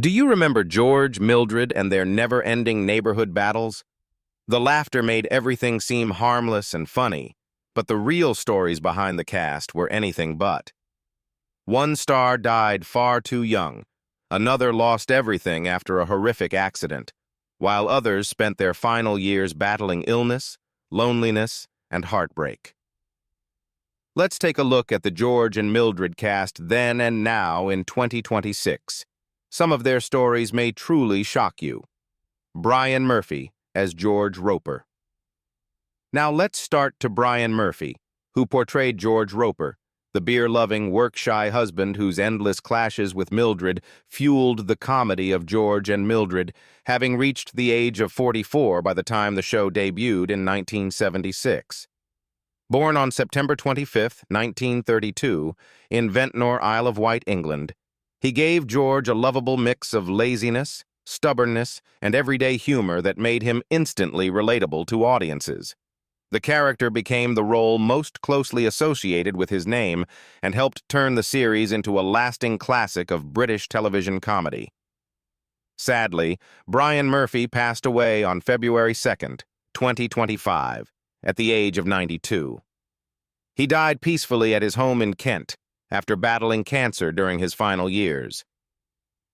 Do you remember George, Mildred, and their never-ending neighborhood battles? The laughter made everything seem harmless and funny, but the real stories behind the cast were anything but. One star died far too young, another lost everything after a horrific accident, while others spent their final years battling illness, loneliness, and heartbreak. Let's take a look at the George and Mildred cast then and now in 2026. Some of their stories may truly shock you. Brian Murphy as George Roper. Now let's start to Brian Murphy, who portrayed George Roper, the beer-loving, work-shy husband whose endless clashes with Mildred fueled the comedy of George and Mildred, having reached the age of 44 by the time the show debuted in 1976. Born on September 25, 1932, in Ventnor, Isle of Wight, England, he gave George a lovable mix of laziness, stubbornness, and everyday humor that made him instantly relatable to audiences. The character became the role most closely associated with his name and helped turn the series into a lasting classic of British television comedy. Sadly, Brian Murphy passed away on February 2, 2025, at the age of 92. He died peacefully at his home in Kent after battling cancer during his final years.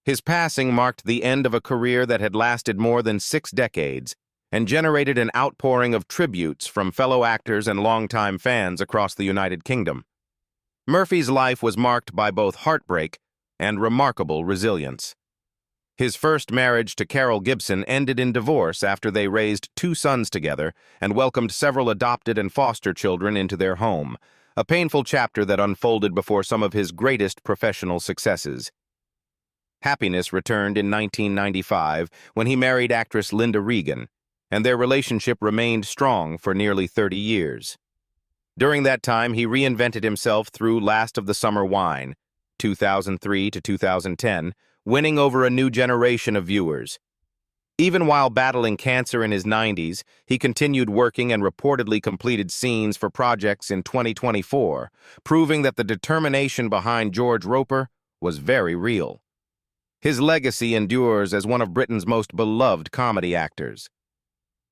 His passing marked the end of a career that had lasted more than 6 decades and generated an outpouring of tributes from fellow actors and longtime fans across the United Kingdom. Murphy's life was marked by both heartbreak and remarkable resilience. His first marriage to Carol Gibson ended in divorce after they raised 2 sons together and welcomed several adopted and foster children into their home, a painful chapter that unfolded before some of his greatest professional successes. Happiness returned in 1995 when he married actress Linda Regan, and their relationship remained strong for nearly 30 years. During that time, he reinvented himself through Last of the Summer Wine, 2003 to 2010, winning over a new generation of viewers. Even while battling cancer in his 90s, he continued working and reportedly completed scenes for projects in 2024, proving that the determination behind George Roper was very real. His legacy endures as one of Britain's most beloved comedy actors.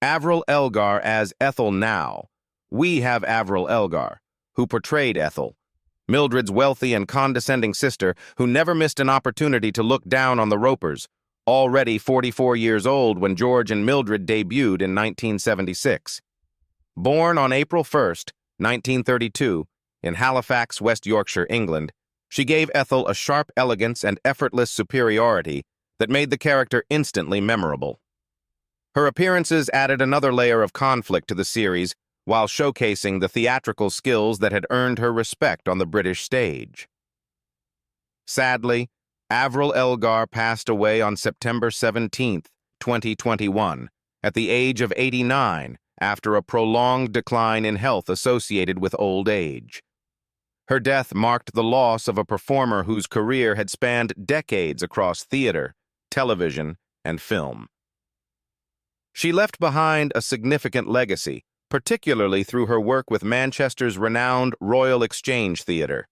Avril Elgar as Ethel now. We have Avril Elgar, who portrayed Ethel, Mildred's wealthy and condescending sister who never missed an opportunity to look down on the Ropers, already 44 years old when George and Mildred debuted in 1976. Born on April 1, 1932, in Halifax, West Yorkshire, England, she gave Ethel a sharp elegance and effortless superiority that made the character instantly memorable. Her appearances added another layer of conflict to the series while showcasing the theatrical skills that had earned her respect on the British stage. Sadly, Avril Elgar passed away on September 17, 2021, at the age of 89 after a prolonged decline in health associated with old age. Her death marked the loss of a performer whose career had spanned decades across theater, television, and film. She left behind a significant legacy, particularly through her work with Manchester's renowned Royal Exchange Theatre.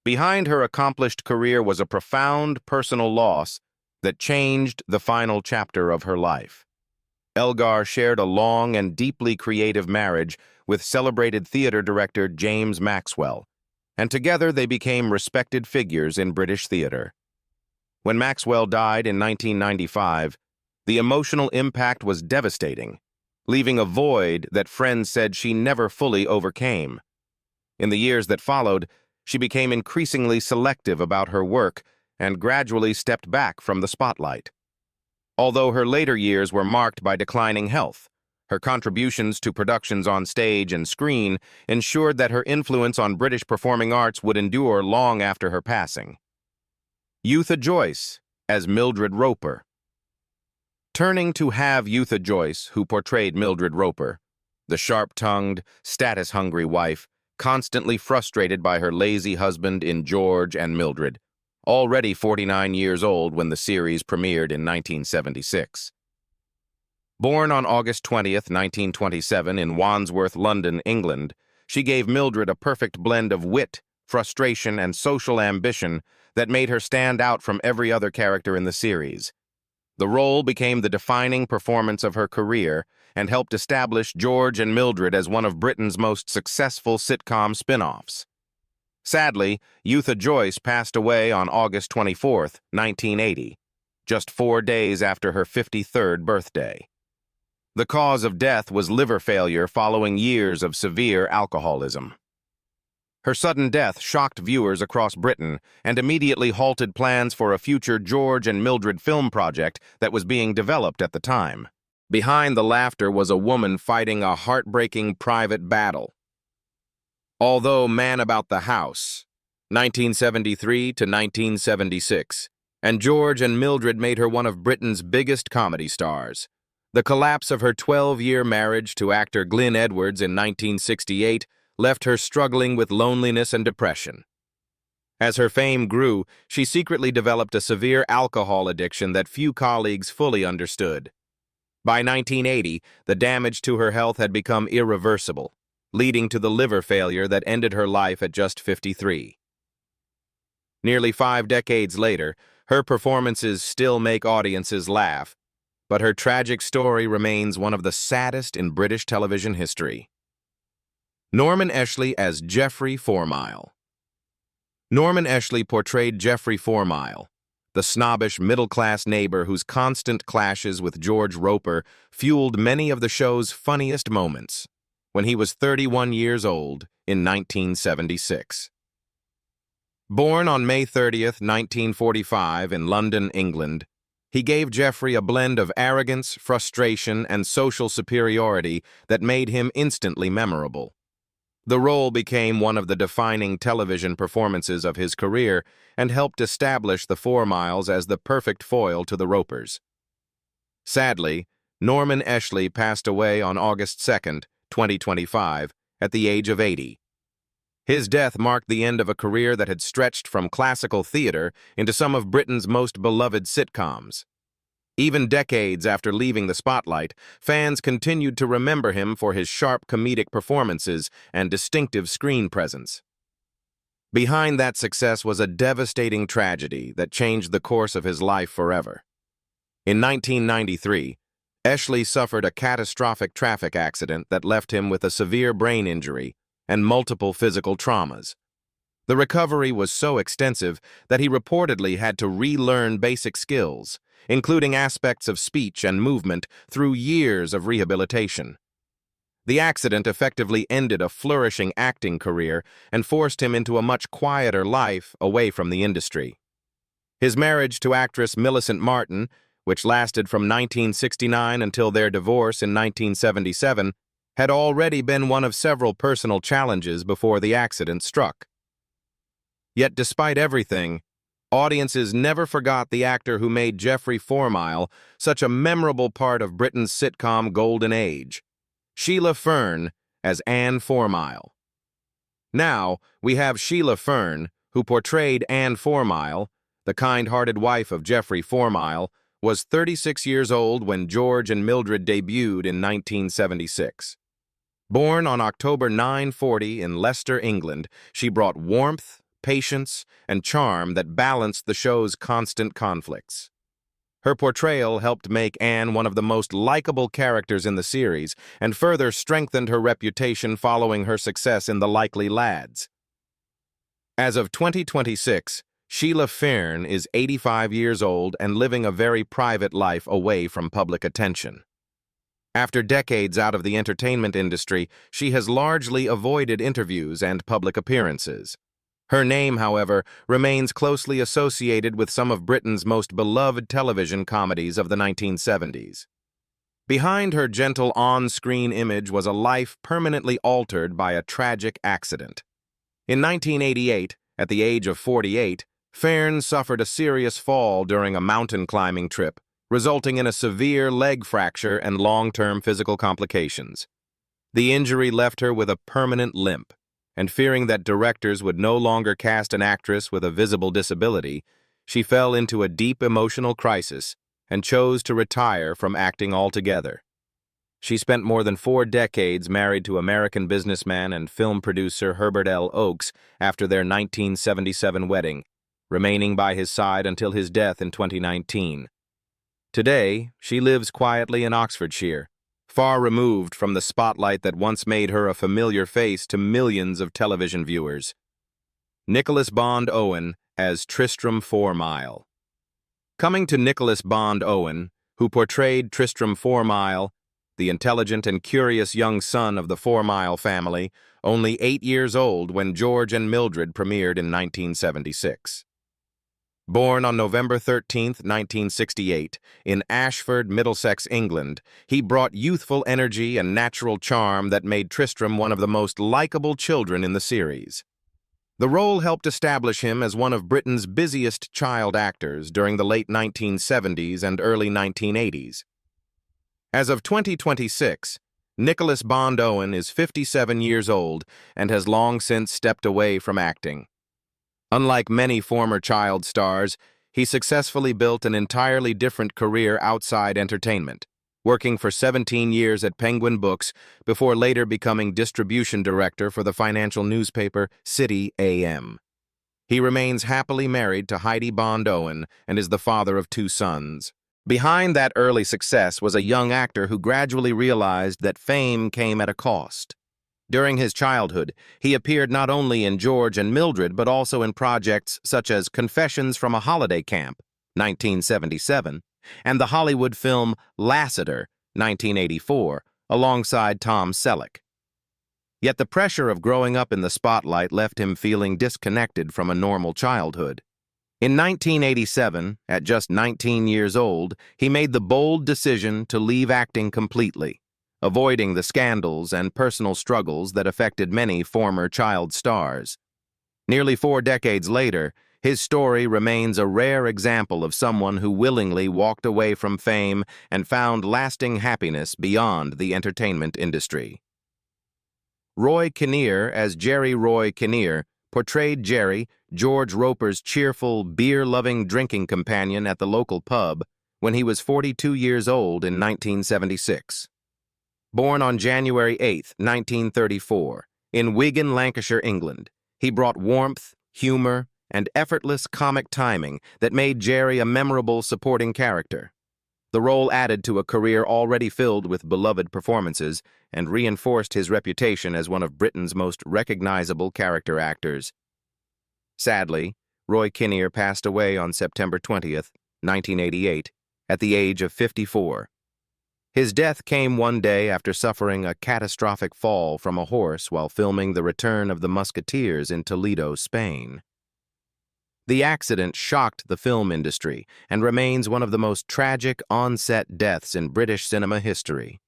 Behind her accomplished career was a profound personal loss that changed the final chapter of her life. Elgar shared a long and deeply creative marriage with celebrated theatre director James Maxwell, and together they became respected figures in British theatre. When Maxwell died in 1995, the emotional impact was devastating, leaving a void that friends said she never fully overcame. In the years that followed, she became increasingly selective about her work and gradually stepped back from the spotlight. Although her later years were marked by declining health, her contributions to productions on stage and screen ensured that her influence on British performing arts would endure long after her passing. Yootha Joyce as Mildred Roper. Turning to Yootha Joyce, who portrayed Mildred Roper, the sharp-tongued, status-hungry wife, constantly frustrated by her lazy husband in George and Mildred, already 49 years old when the series premiered in 1976. Born on August 20, 1927, in Wandsworth, London, England, she gave Mildred a perfect blend of wit, frustration, and social ambition that made her stand out from every other character in the series. The role became the defining performance of her career and helped establish George and Mildred as one of Britain's most successful sitcom spin-offs. Sadly, Yootha Joyce passed away on August 24, 1980, just 4 days after her 53rd birthday. The cause of death was liver failure following years of severe alcoholism. Her sudden death shocked viewers across Britain and immediately halted plans for a future George and Mildred film project that was being developed at the time. Behind the laughter was a woman fighting a heartbreaking private battle. Although Man About the House, 1973 to 1976, and George and Mildred made her one of Britain's biggest comedy stars, the collapse of her 12-year marriage to actor Glyn Edwards in 1968 left her struggling with loneliness and depression. As her fame grew, she secretly developed a severe alcohol addiction that few colleagues fully understood. By 1980, the damage to her health had become irreversible, leading to the liver failure that ended her life at just 53. Nearly 5 decades later, her performances still make audiences laugh, but her tragic story remains one of the saddest in British television history. Norman Eshley as Geoffrey Fourmile. Norman Eshley portrayed Geoffrey Fourmile, the snobbish middle-class neighbor whose constant clashes with George Roper fueled many of the show's funniest moments, when he was 31 years old in 1976. Born on May 30, 1945, in London, England, he gave Geoffrey a blend of arrogance, frustration, and social superiority that made him instantly memorable. The role became one of the defining television performances of his career and helped establish the Fourmiles as the perfect foil to the Ropers. Sadly, Norman Eshley passed away on August 2, 2025, at the age of 80. His death marked the end of a career that had stretched from classical theater into some of Britain's most beloved sitcoms. Even decades after leaving the spotlight, fans continued to remember him for his sharp comedic performances and distinctive screen presence. Behind that success was a devastating tragedy that changed the course of his life forever. In 1993, Eshley suffered a catastrophic traffic accident that left him with a severe brain injury and multiple physical traumas. The recovery was so extensive that he reportedly had to relearn basic skills, including aspects of speech and movement, through years of rehabilitation. The accident effectively ended a flourishing acting career and forced him into a much quieter life away from the industry. His marriage to actress Millicent Martin, which lasted from 1969 until their divorce in 1977, had already been one of several personal challenges before the accident struck. Yet despite everything, audiences never forgot the actor who made Geoffrey Fourmile such a memorable part of Britain's sitcom golden age, Sheila Fearn as Anne Fourmile. Now, we have Sheila Fearn, who portrayed Anne Fourmile, the kind-hearted wife of Geoffrey Fourmile, was 36 years old when George and Mildred debuted in 1976. Born on October 940 in Leicester, England, she brought warmth, patience, and charm that balanced the show's constant conflicts. Her portrayal helped make Anne one of the most likable characters in the series and further strengthened her reputation following her success in The Likely Lads. As of 2026, Sheila Fearn is 85 years old and living a very private life away from public attention. After decades out of the entertainment industry, she has largely avoided interviews and public appearances. Her name, however, remains closely associated with some of Britain's most beloved television comedies of the 1970s. Behind her gentle on-screen image was a life permanently altered by a tragic accident. In 1988, at the age of 48, Fearn suffered a serious fall during a mountain climbing trip, resulting in a severe leg fracture and long-term physical complications. The injury left her with a permanent limp, and fearing that directors would no longer cast an actress with a visible disability, she fell into a deep emotional crisis and chose to retire from acting altogether. She spent more than 4 decades married to American businessman and film producer Herbert L. Oakes after their 1977 wedding, remaining by his side until his death in 2019. Today, she lives quietly in Oxfordshire, far removed from the spotlight that once made her a familiar face to millions of television viewers. Nicholas Bond-Owen as Tristram 4 Mile. Coming to Nicholas Bond-Owen, who portrayed Tristram 4 Mile, the intelligent and curious young son of the 4 Mile family, only 8 years old when George and Mildred premiered in 1976. Born on November 13, 1968, in Ashford, Middlesex, England, he brought youthful energy and natural charm that made Tristram one of the most likable children in the series. The role helped establish him as one of Britain's busiest child actors during the late 1970s and early 1980s. As of 2026, Nicholas Bond-Owen is 57 years old and has long since stepped away from acting. Unlike many former child stars, he successfully built an entirely different career outside entertainment, working for 17 years at Penguin Books before later becoming distribution director for the financial newspaper City AM. He remains happily married to Heidi Bond-Owen and is the father of 2 sons. Behind that early success was a young actor who gradually realized that fame came at a cost. During his childhood, he appeared not only in George and Mildred but also in projects such as Confessions from a Holiday Camp, 1977, and the Hollywood film Lassiter, 1984, alongside Tom Selleck. Yet the pressure of growing up in the spotlight left him feeling disconnected from a normal childhood. In 1987, at just 19 years old, he made the bold decision to leave acting completely, avoiding the scandals and personal struggles that affected many former child stars. Nearly 4 decades later, his story remains a rare example of someone who willingly walked away from fame and found lasting happiness beyond the entertainment industry. Roy Kinnear as Jerry Roy Kinnear portrayed Jerry, George Roper's cheerful, beer-loving drinking companion at the local pub, when he was 42 years old in 1976. Born on January 8, 1934, in Wigan, Lancashire, England, he brought warmth, humor, and effortless comic timing that made Jerry a memorable supporting character. The role added to a career already filled with beloved performances and reinforced his reputation as one of Britain's most recognizable character actors. Sadly, Roy Kinnear passed away on September 20th, 1988, at the age of 54. His death came one day after suffering a catastrophic fall from a horse while filming The Return of the Musketeers in Toledo, Spain. The accident shocked the film industry and remains one of the most tragic on-set deaths in British cinema history.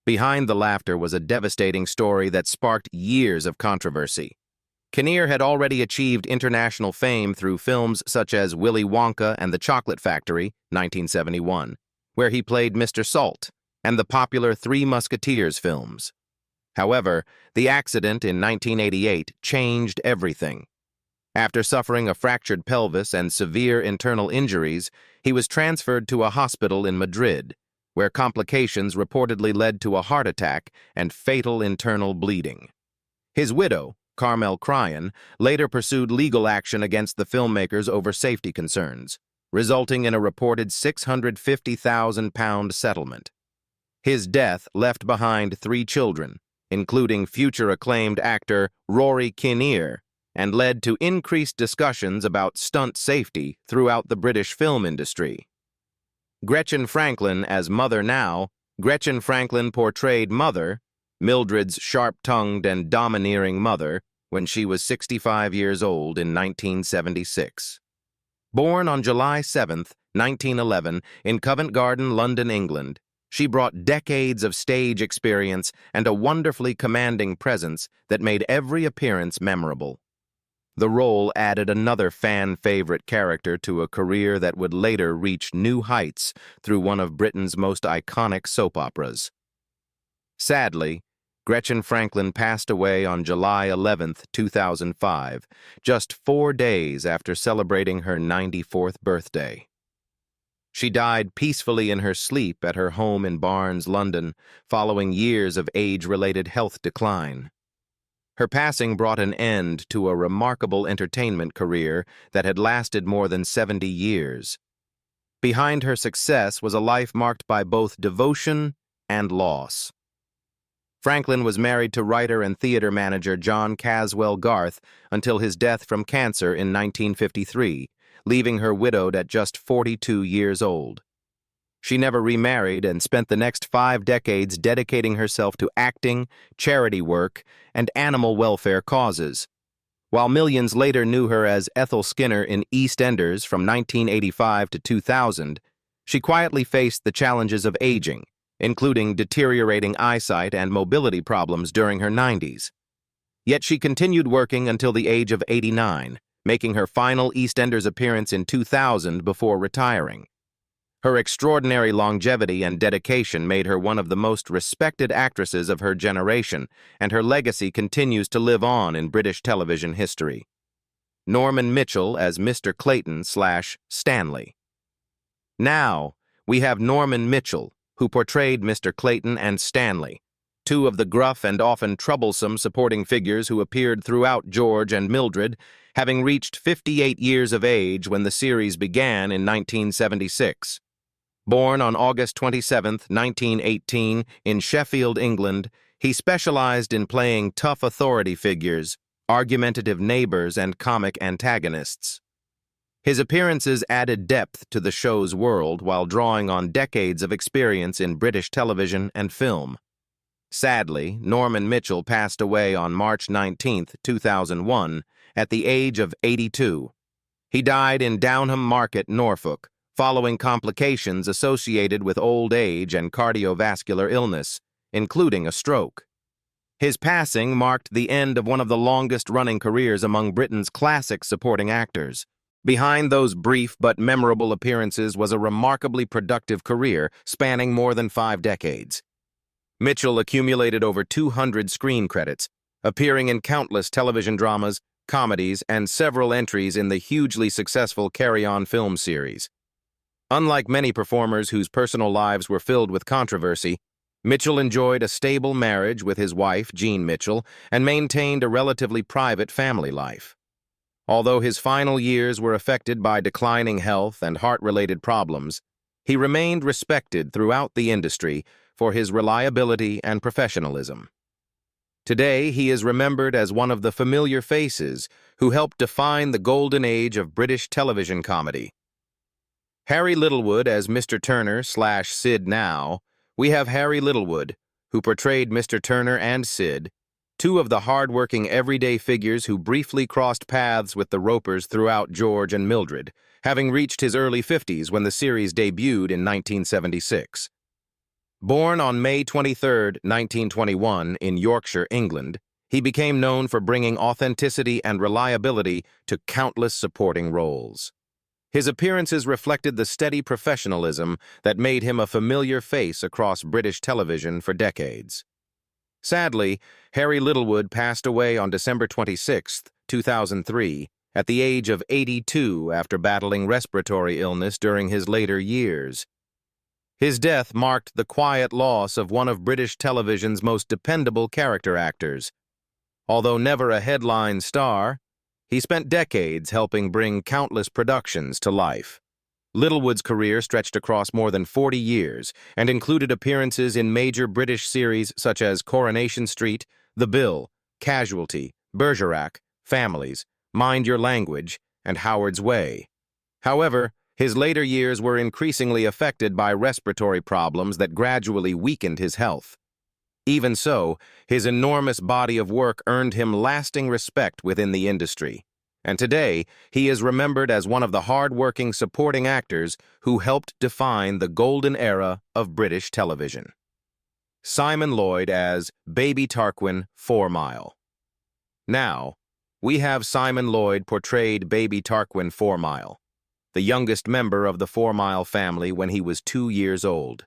Behind the laughter was a devastating story that sparked years of controversy. Kinnear had already achieved international fame through films such as Willy Wonka and the Chocolate Factory, 1971, where he played Mr. Salt, and the popular Three Musketeers films. However, the accident in 1988 changed everything. After suffering a fractured pelvis and severe internal injuries, he was transferred to a hospital in Madrid, where complications reportedly led to a heart attack and fatal internal bleeding. His widow, Carmel Cryan, later pursued legal action against the filmmakers over safety concerns, resulting in a reported £650,000 settlement. His death left behind 3 children, including future acclaimed actor Rory Kinnear, and led to increased discussions about stunt safety throughout the British film industry. Gretchen Franklin as Mother Now. Gretchen Franklin portrayed Mother, Mildred's sharp-tongued and domineering mother, when she was 65 years old in 1976. Born on July 7, 1911, in Covent Garden, London, England, she brought decades of stage experience and a wonderfully commanding presence that made every appearance memorable. The role added another fan-favorite character to a career that would later reach new heights through one of Britain's most iconic soap operas. Sadly, Gretchen Franklin passed away on July 11, 2005, just 4 days after celebrating her 94th birthday. She died peacefully in her sleep at her home in Barnes, London, following years of age-related health decline. Her passing brought an end to a remarkable entertainment career that had lasted more than 70 years. Behind her success was a life marked by both devotion and loss. Franklin was married to writer and theater manager John Caswell Garth until his death from cancer in 1953, leaving her widowed at just 42 years old. She never remarried and spent the next 5 decades dedicating herself to acting, charity work, and animal welfare causes. While millions later knew her as Ethel Skinner in EastEnders from 1985 to 2000, she quietly faced the challenges of aging, including deteriorating eyesight and mobility problems during her 90s. Yet she continued working until the age of 89, making her final EastEnders appearance in 2000 before retiring. Her extraordinary longevity and dedication made her one of the most respected actresses of her generation, and her legacy continues to live on in British television history. Norman Mitchell as Mr. Clayton/Stanley. Now, we have Norman Mitchell, who portrayed Mr. Clayton and Stanley, two of the gruff and often troublesome supporting figures who appeared throughout George and Mildred, having reached 58 years of age when the series began in 1976. Born on August 27, 1918, in Sheffield, England, he specialized in playing tough authority figures, argumentative neighbors, and comic antagonists. His appearances added depth to the show's world while drawing on decades of experience in British television and film. Sadly, Norman Mitchell passed away on March 19, 2001, at the age of 82. He died in Downham Market, Norfolk, following complications associated with old age and cardiovascular illness, including a stroke. His passing marked the end of one of the longest-running careers among Britain's classic supporting actors. Behind those brief but memorable appearances was a remarkably productive career spanning more than 5 decades. Mitchell accumulated over 200 screen credits, appearing in countless television dramas, comedies, and several entries in the hugely successful Carry On film series. Unlike many performers whose personal lives were filled with controversy, Mitchell enjoyed a stable marriage with his wife, Jean Mitchell, and maintained a relatively private family life. Although his final years were affected by declining health and heart-related problems, he remained respected throughout the industry for his reliability and professionalism. Today, he is remembered as one of the familiar faces who helped define the golden age of British television comedy. Harry Littlewood as Mr. Turner/Sid. Now, we have Harry Littlewood, who portrayed Mr. Turner and Sid, two of the hard-working everyday figures who briefly crossed paths with the Ropers throughout George and Mildred, having reached his early 50s when the series debuted in 1976. Born on May 23, 1921, in Yorkshire, England, he became known for bringing authenticity and reliability to countless supporting roles. His appearances reflected the steady professionalism that made him a familiar face across British television for decades. Sadly, Harry Littlewood passed away on December 26, 2003, at the age of 82 after battling respiratory illness during his later years. His death marked the quiet loss of one of British television's most dependable character actors. Although never a headline star, he spent decades helping bring countless productions to life. Littlewood's career stretched across more than 40 years and included appearances in major British series such as Coronation Street, The Bill, Casualty, Bergerac, Families, Mind Your Language, and Howard's Way. However, his later years were increasingly affected by respiratory problems that gradually weakened his health. Even so, his enormous body of work earned him lasting respect within the industry, and today he is remembered as one of the hard-working supporting actors who helped define the golden era of British television. Simon Lloyd as Baby Tarquin 4 Mile. Now, we have Simon Lloyd portrayed Baby Tarquin 4 Mile, the youngest member of the 4 Mile family when he was 2 years old.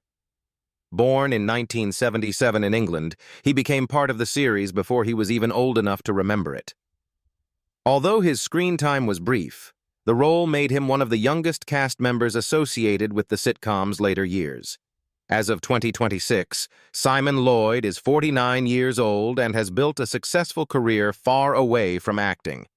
Born in 1977 in England, he became part of the series before he was even old enough to remember it. Although his screen time was brief, the role made him one of the youngest cast members associated with the sitcom's later years. As of 2026, Simon Lloyd is 49 years old and has built a successful career far away from acting.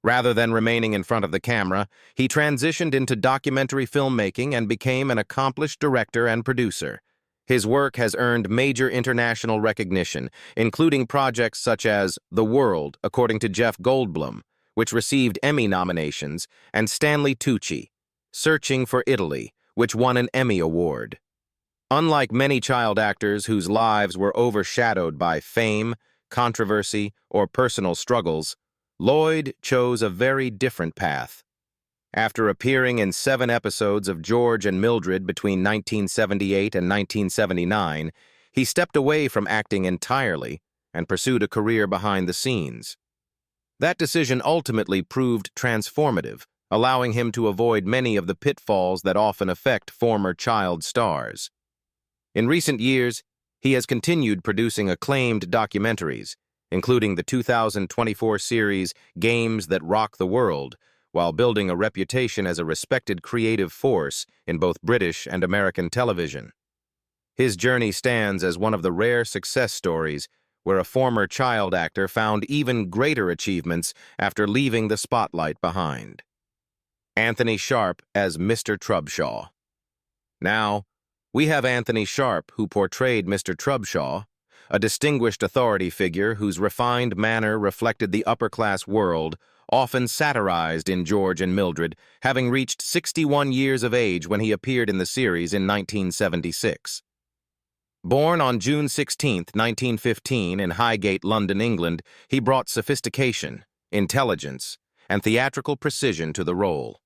Rather than remaining in front of the camera, he transitioned into documentary filmmaking and became an accomplished director and producer. His work has earned major international recognition, including projects such as The World, according to Jeff Goldblum, which received Emmy nominations, and Stanley Tucci, Searching for Italy, which won an Emmy Award. Unlike many child actors whose lives were overshadowed by fame, controversy, or personal struggles, Lloyd chose a very different path. After appearing in 7 episodes of George and Mildred between 1978 and 1979, he stepped away from acting entirely and pursued a career behind the scenes. That decision ultimately proved transformative, allowing him to avoid many of the pitfalls that often affect former child stars. In recent years, he has continued producing acclaimed documentaries, including the 2024 series Games That Rock the World, while building a reputation as a respected creative force in both British and American television. His journey stands as one of the rare success stories where a former child actor found even greater achievements after leaving the spotlight behind. Anthony Sharp as Mr. Trubshaw. Now, we have Anthony Sharp, who portrayed Mr. Trubshaw, a distinguished authority figure whose refined manner reflected the upper-class world, often satirized in George and Mildred, having reached 61 years of age when he appeared in the series in 1976. Born on June 16, 1915, in Highgate, London, England, he brought sophistication, intelligence, and theatrical precision to the role.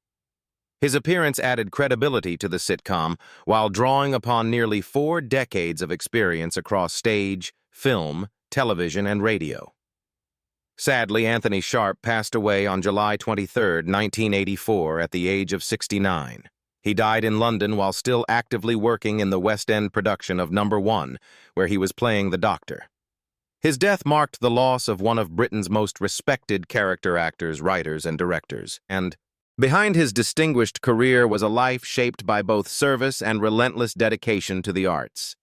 His appearance added credibility to the sitcom while drawing upon nearly 4 decades of experience across stage, film, television, and radio. Sadly, Anthony Sharp passed away on July 23, 1984, at the age of 69. He died in London while still actively working in the West End production of Number 1, where he was playing the Doctor. His death marked the loss of one of Britain's most respected character actors, writers, and directors, and behind his distinguished career was a life shaped by both service and relentless dedication to the arts.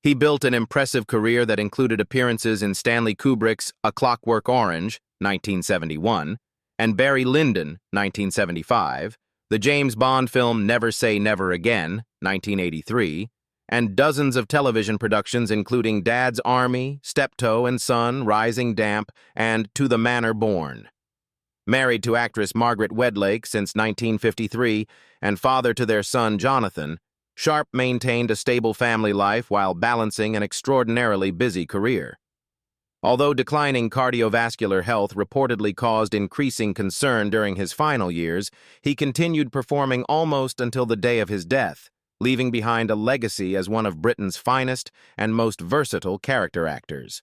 He built an impressive career that included appearances in Stanley Kubrick's A Clockwork Orange, 1971, and Barry Lyndon, 1975, the James Bond film Never Say Never Again, 1983, and dozens of television productions including Dad's Army, Steptoe and Son, Rising Damp, and To the Manor Born. Married to actress Margaret Wedlake since 1953 and father to their son Jonathan, Sharp maintained a stable family life while balancing an extraordinarily busy career. Although declining cardiovascular health reportedly caused increasing concern during his final years, he continued performing almost until the day of his death, leaving behind a legacy as one of Britain's finest and most versatile character actors.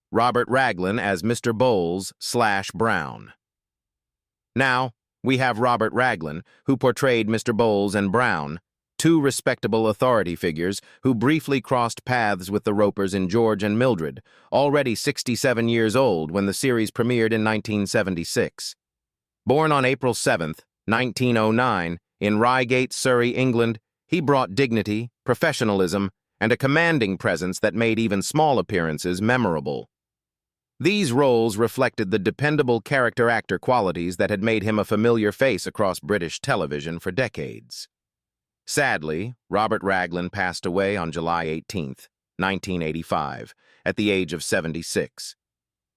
Robert Raglan as Mr. Bowles/Brown. Now, we have Robert Raglan, who portrayed Mr. Bowles and Brown, 2 respectable authority figures who briefly crossed paths with the Ropers in George and Mildred, already 67 years old when the series premiered in 1976. Born on April 7, 1909, in Reigate, Surrey, England, he brought dignity, professionalism, and a commanding presence that made even small appearances memorable. These roles reflected the dependable character actor qualities that had made him a familiar face across British television for decades. Sadly, Robert Raglan passed away on July 18, 1985, at the age of 76.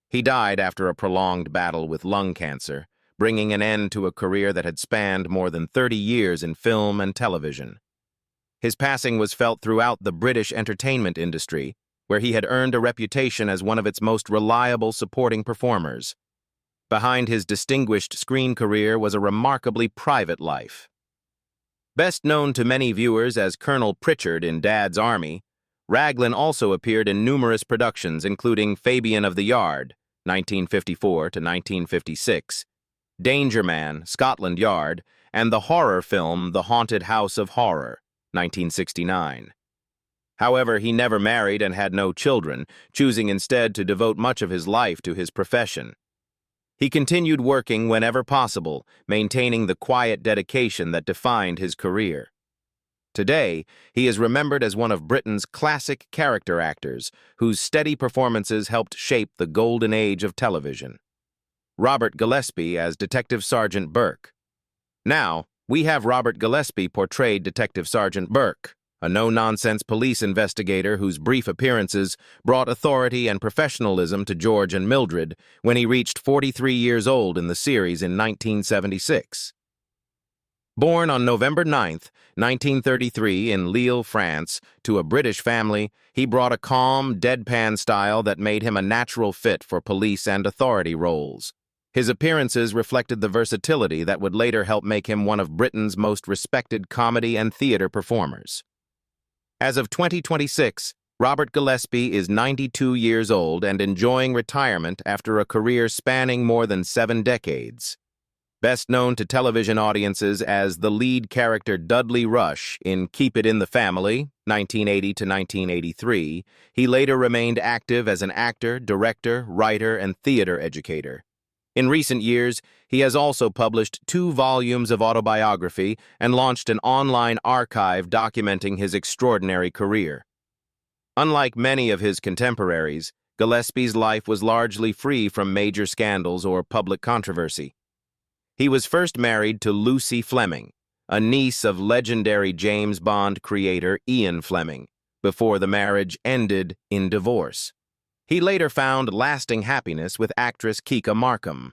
He died after a prolonged battle with lung cancer, bringing an end to a career that had spanned more than 30 years in film and television. His passing was felt throughout the British entertainment industry, where he had earned a reputation as one of its most reliable supporting performers. Behind his distinguished screen career was a remarkably private life. Best known to many viewers as Colonel Pritchard in Dad's Army, Raglan also appeared in numerous productions including Fabian of the Yard, 1954 to 1956, Danger Man, Scotland Yard, and the horror film The Haunted House of Horror, 1969. However, he never married and had no children, choosing instead to devote much of his life to his profession. He continued working whenever possible, maintaining the quiet dedication that defined his career. Today, he is remembered as one of Britain's classic character actors, whose steady performances helped shape the golden age of television. Robert Gillespie as Detective Sergeant Burke. Now, we have Robert Gillespie portrayed Detective Sergeant Burke, a no-nonsense police investigator whose brief appearances brought authority and professionalism to George and Mildred when he reached 43 years old in the series in 1976. Born on November 9, 1933 in Lille, France, to a British family, he brought a calm, deadpan style that made him a natural fit for police and authority roles. His appearances reflected the versatility that would later help make him one of Britain's most respected comedy and theater performers. As of 2026, Robert Gillespie is 92 years old and enjoying retirement after a career spanning more than 7 decades. Best known to television audiences as the lead character Dudley Rush in Keep It in the Family, 1980 to 1983, he later remained active as an actor, director, writer, and theater educator. In recent years, he has also published 2 volumes of autobiography and launched an online archive documenting his extraordinary career. Unlike many of his contemporaries, Gillespie's life was largely free from major scandals or public controversy. He was first married to Lucy Fleming, a niece of legendary James Bond creator Ian Fleming, before the marriage ended in divorce. He later found lasting happiness with actress Kika Markham.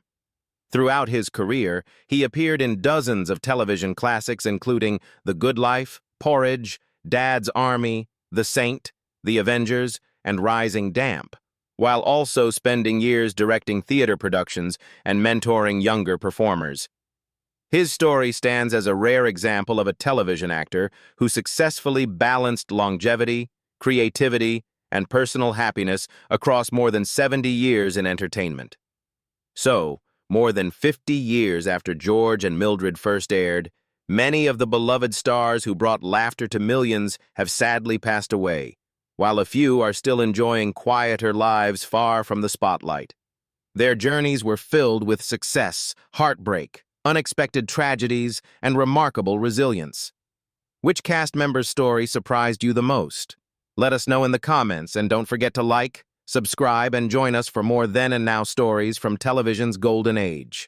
Throughout his career, he appeared in dozens of television classics including The Good Life, Porridge, Dad's Army, The Saint, The Avengers, and Rising Damp, while also spending years directing theater productions and mentoring younger performers. His story stands as a rare example of a television actor who successfully balanced longevity, creativity, and personal happiness across more than 70 years in entertainment. So, more than 50 years after George and Mildred first aired, many of the beloved stars who brought laughter to millions have sadly passed away, while a few are still enjoying quieter lives far from the spotlight. Their journeys were filled with success, heartbreak, unexpected tragedies, and remarkable resilience. Which cast member's story surprised you the most? Let us know in the comments, and don't forget to like, subscribe, and join us for more then and now stories from television's golden age.